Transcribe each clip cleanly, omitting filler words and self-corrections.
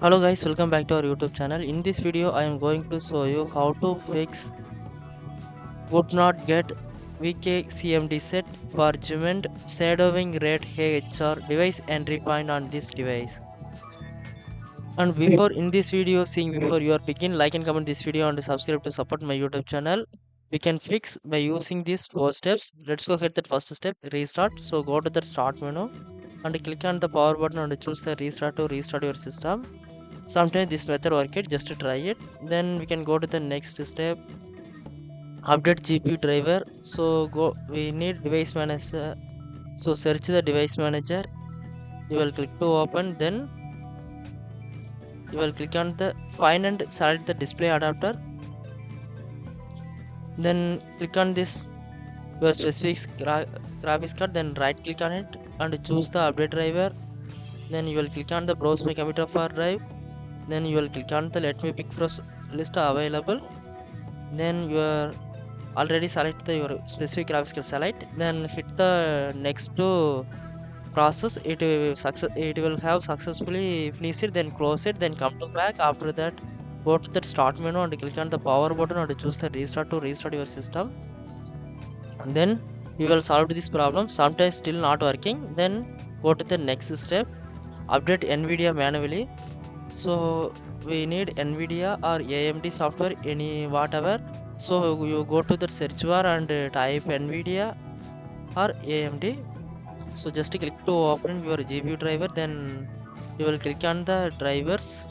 Hello guys, welcome back to our YouTube channel. In this video I am going to show you how to fix would not get vkCmdSetFragment shadowing rate KHR device entry point on this device. And before in this video, before you are begin, like and comment this video and subscribe to support my YouTube channel. We can fix by using these 4 steps. Let's go ahead. That first step, restart. So go to the start menu and click on the power button and choose the restart to restart your system. Sometimes this method work it, just to try it. Then we can go to the next step, update GPU driver. So we need device manager. So search the device manager, you will click to open, then you will click on the find and select the display adapter, then click on this your specific graphics card, then right click on it and choose the update driver. Then you will click on the browse my computer for drive, then you will click on the let me pick from list available. Then you are already select the your specific graphics card, select, then hit the next to process. It will have successfully finished it, then close it, then come to back. After that, go to the start menu and click on the power button and choose the restart to restart your system, and then you will solve this problem. Sometimes still not working, then go to the next step, update NVIDIA manually. So we need NVIDIA or AMD software, any whatever. So you go to the search bar and type NVIDIA or AMD. So just click to open your GPU driver, then you will click on the drivers.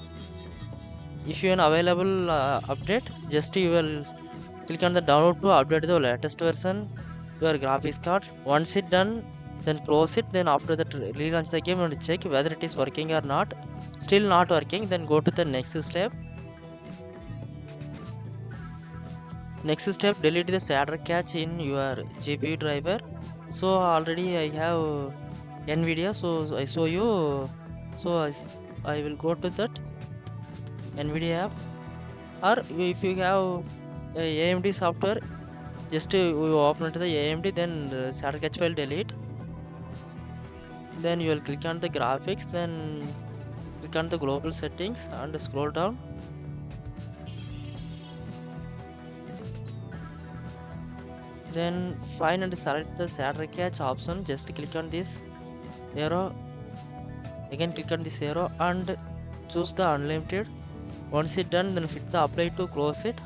If you are available update, just you will click on the download to update the latest version your graphics card. Once it done, then close it. Then after that, relaunch the game and check whether it is working or not. Still not working, then go to the next step. Next step, delete the shader cache in your GPU driver. So already I have NVIDIA, so I show you. So I will go to that NVIDIA app, or if you have AMD software, just you open to the AMD, then shader cache will delete. Then you will click on the graphics, then click on the global settings and scroll down. Then find and select the shader cache option. Just click on this arrow. Again click on this arrow and choose the unlimited. Once it done, then hit the apply to close it.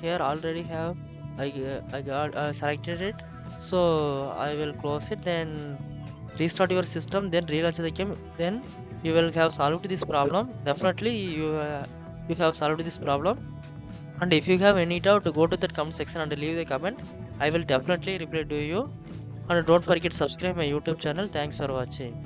Here already have I got selected it, so I will close it. Then restart your system, then relaunch the game. Then you will have solved this problem. Definitely you have solved this problem. And if you have any doubt, go to that comment section and leave the comment. I will definitely reply to you. And don't forget to subscribe my YouTube channel. Thanks for watching.